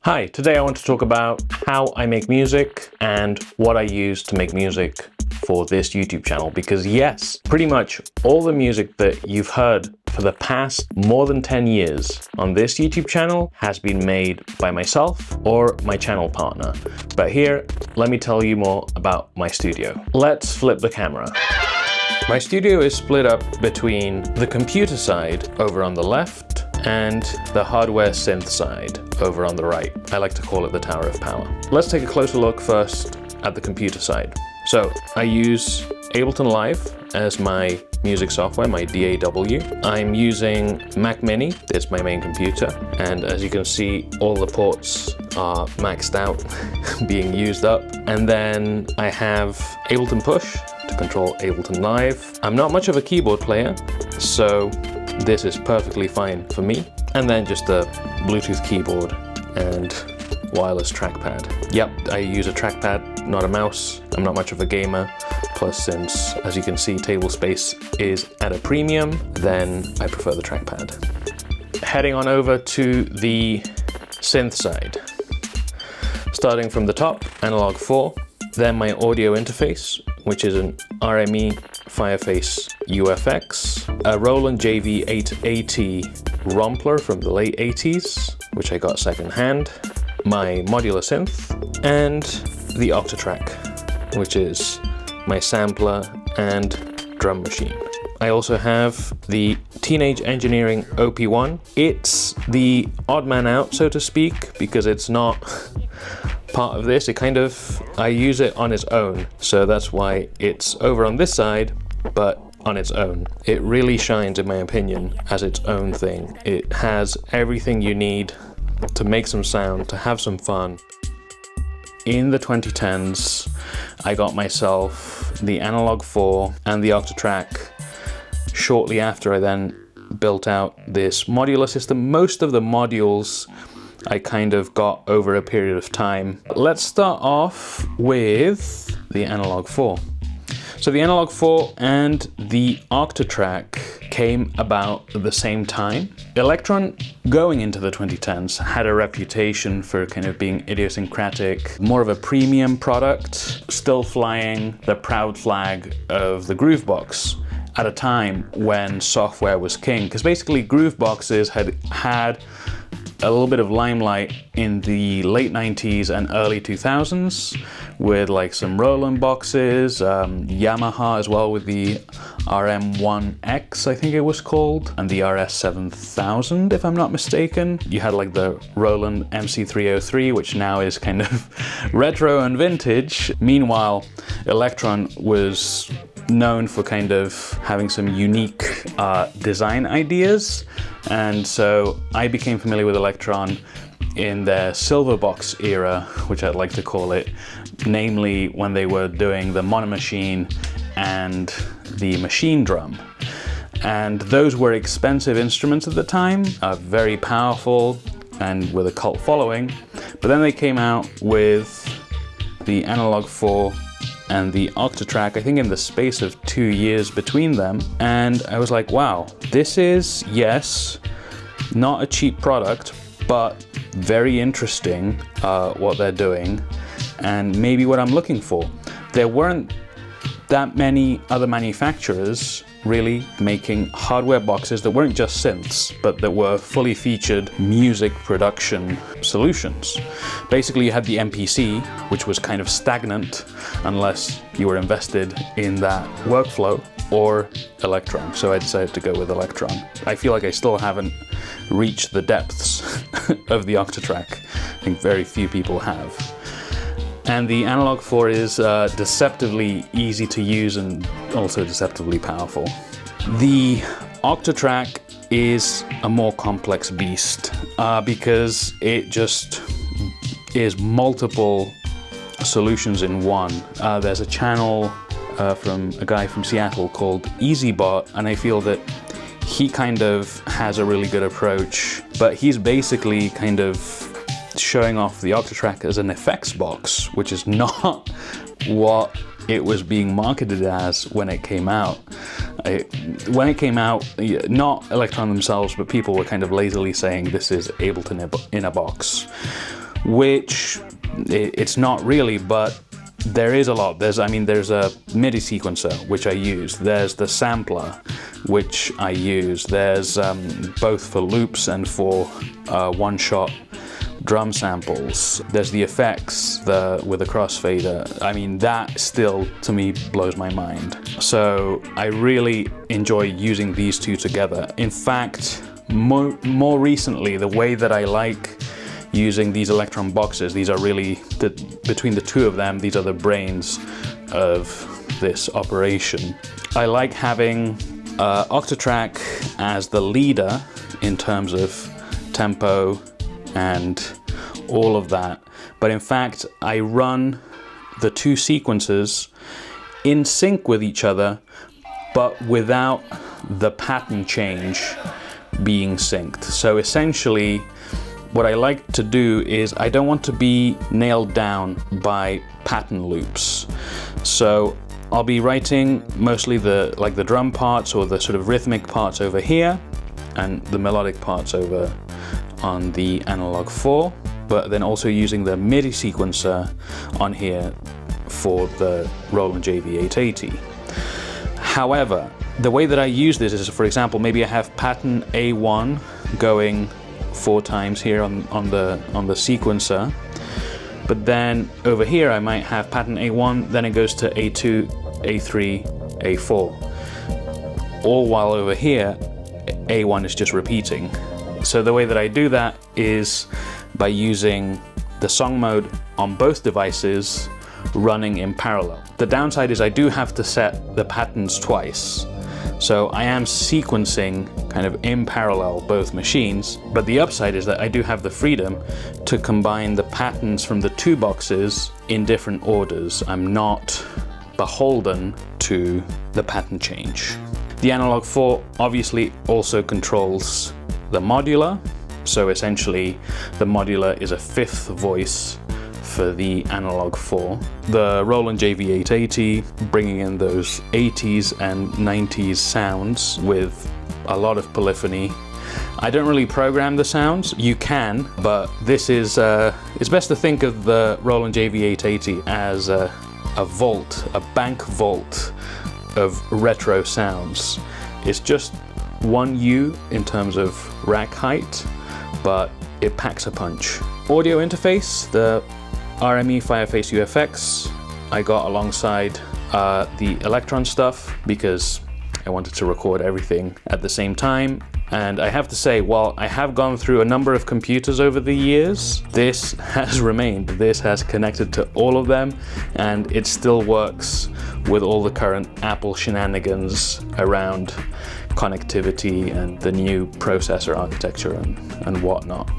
Hi, today I want to talk about how I make music and what I use to make music for this YouTube channel, because yes, pretty much all the music that you've heard for the past more than 10 years on this YouTube channel has been made by myself or my channel partner. But here, let me tell you more about my studio. Let's flip the camera. My studio is split up between the computer side over on the left and the hardware synth side over on the right. I like to call it the Tower of Power. Let's take a closer look first at the computer side. So I use Ableton Live as my music software, my DAW. I'm using Mac Mini, it's my main computer, and as you can see, all the ports are maxed out, being used up. And then I have Ableton Push to control Ableton Live. I'm not much of a keyboard player, so this is perfectly fine for me. And then just a Bluetooth keyboard and wireless trackpad. Yep, I use a trackpad, not a mouse. I'm not much of a gamer. Plus, since, as you can see, table space is at a premium, then I prefer the trackpad. Heading on over to the synth side. Starting from the top, analog 4, then my audio interface, which is an RME Fireface UFX, a Roland JV-880 Rompler from the late 80s, which I got secondhand, my modular synth, and the Octatrack, which is my sampler and drum machine. I also have the Teenage Engineering OP-1. It's the odd man out, so to speak, because it's not part of this. I use it on its own, so that's why it's over on this side, but on its own. It really shines, in my opinion, as its own thing. It has everything you need to make some sound, to have some fun. In the 2010s, I got myself the Analog 4 and the Octatrack. Shortly after, I then built out this modular system. Most of the modules I kind of got over a period of time. Let's start off with the Analog 4. So the Analog 4 and the Octatrack came about at the same time. Elektron, going into the 2010s, had a reputation for kind of being idiosyncratic, more of a premium product, still flying the proud flag of the groovebox at a time when software was king. Because basically grooveboxes had a little bit of limelight in the late 90s and early 2000s with like some Roland boxes, Yamaha as well with the RM1X, I think it was called, and the RS7000 if I'm not mistaken. You had like the Roland MC303, which now is kind of retro and vintage. Meanwhile, Elektron was known for kind of having some unique design ideas, and so I became familiar with Elektron in their silver box era, which I'd like to call it, namely when they were doing the monomachine and the machine drum. And those were expensive instruments at the time, very powerful and with a cult following. But then they came out with the Analog 4 and the Octatrack, I think in the space of 2 years between them. And I was like, wow, this is, yes, not a cheap product, but very interesting what they're doing and maybe what I'm looking for. There weren't that many other manufacturers really making hardware boxes that weren't just synths, but that were fully featured music production solutions. Basically, you had the MPC, which was kind of stagnant unless you were invested in that workflow, or Elektron. So I decided to go with Elektron. I feel like I still haven't reached the depths of the Octatrack. I think very few people have. And the Analog 4 is deceptively easy to use and also deceptively powerful. The Octatrack is a more complex beast because it just is multiple solutions in one. There's a channel from a guy from Seattle called EasyBot, and I feel that he kind of has a really good approach, but he's basically kind of showing off the Octatrack as an effects box, which is not what it was being marketed as when it came out. When it came out, not Elektron themselves, but people were kind of lazily saying this is Ableton in a box. which it's not really, but there is a lot. There's a MIDI sequencer, which I use. There's the sampler, which I use. There's both for loops and for one-shot drum samples. There's the effects with the crossfader. I mean, that still, to me, blows my mind. So I really enjoy using these two together. In fact, more recently, the way that I like using these Elektron boxes, these are really, between the two of them, these are the brains of this operation. I like having Octatrack as the leader in terms of tempo and all of that. But in fact, I run the two sequences in sync with each other, but without the pattern change being synced. So essentially, what I like to do is I don't want to be nailed down by pattern loops. So I'll be writing mostly the drum parts or the sort of rhythmic parts over here and the melodic parts over on the Analog 4, but then also using the MIDI sequencer on here for the Roland JV-880. However, the way that I use this is, for example, maybe I have pattern A1 going 4 times here on the sequencer, but then over here I might have pattern A1, then it goes to A2, A3, A4, all while over here A1 is just repeating. So the way that I do that is by using the song mode on both devices running in parallel. The downside is I do have to set the patterns twice. So I am sequencing kind of in parallel both machines, but the upside is that I do have the freedom to combine the patterns from the two boxes in different orders. I'm not beholden to the pattern change. The Analog 4 obviously also controls the modular. So essentially the modular is a 5th voice for the Analog 4. The Roland JV-880 bringing in those 80s and 90s sounds with a lot of polyphony. I don't really program the sounds. You can, but this is it's best to think of the Roland JV-880 as a vault, a bank vault of retro sounds. It's just 1U in terms of rack height, but it packs a punch. Audio interface, the RME Fireface UFX, I got alongside the Elektron stuff because I wanted to record everything at the same time. And I have to say, while I have gone through a number of computers over the years, this has remained. This has connected to all of them, and it still works with all the current Apple shenanigans around connectivity and the new processor architecture and whatnot.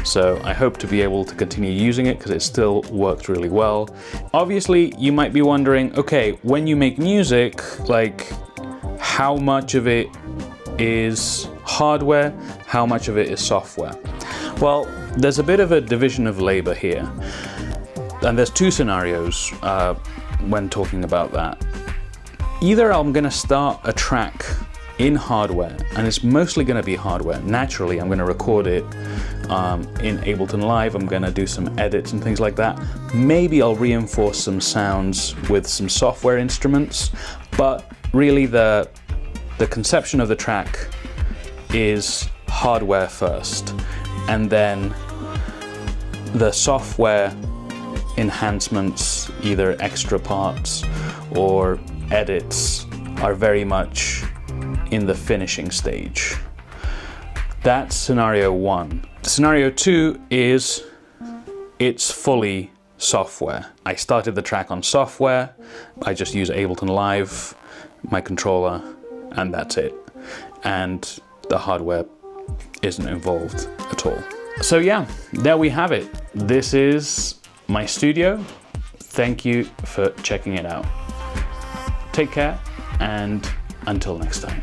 So I hope to be able to continue using it because it still works really well. Obviously, you might be wondering, okay, when you make music, like how much of it is hardware, how much of it is software? Well, there's a bit of a division of labor here. And there's two scenarios when talking about that. Either I'm gonna start a track in hardware, and it's mostly going to be hardware. Naturally, I'm going to record it in Ableton Live. I'm going to do some edits and things like that. Maybe I'll reinforce some sounds with some software instruments, but really the conception of the track is hardware first, and then the software enhancements, either extra parts or edits, are very much in the finishing stage. That's scenario 1. Scenario 2 is it's fully software. I started the track on software. I just use Ableton Live, my controller, and that's it. And the hardware isn't involved at all. So yeah, there we have it. This is my studio. Thank you for checking it out. Take care, and until next time.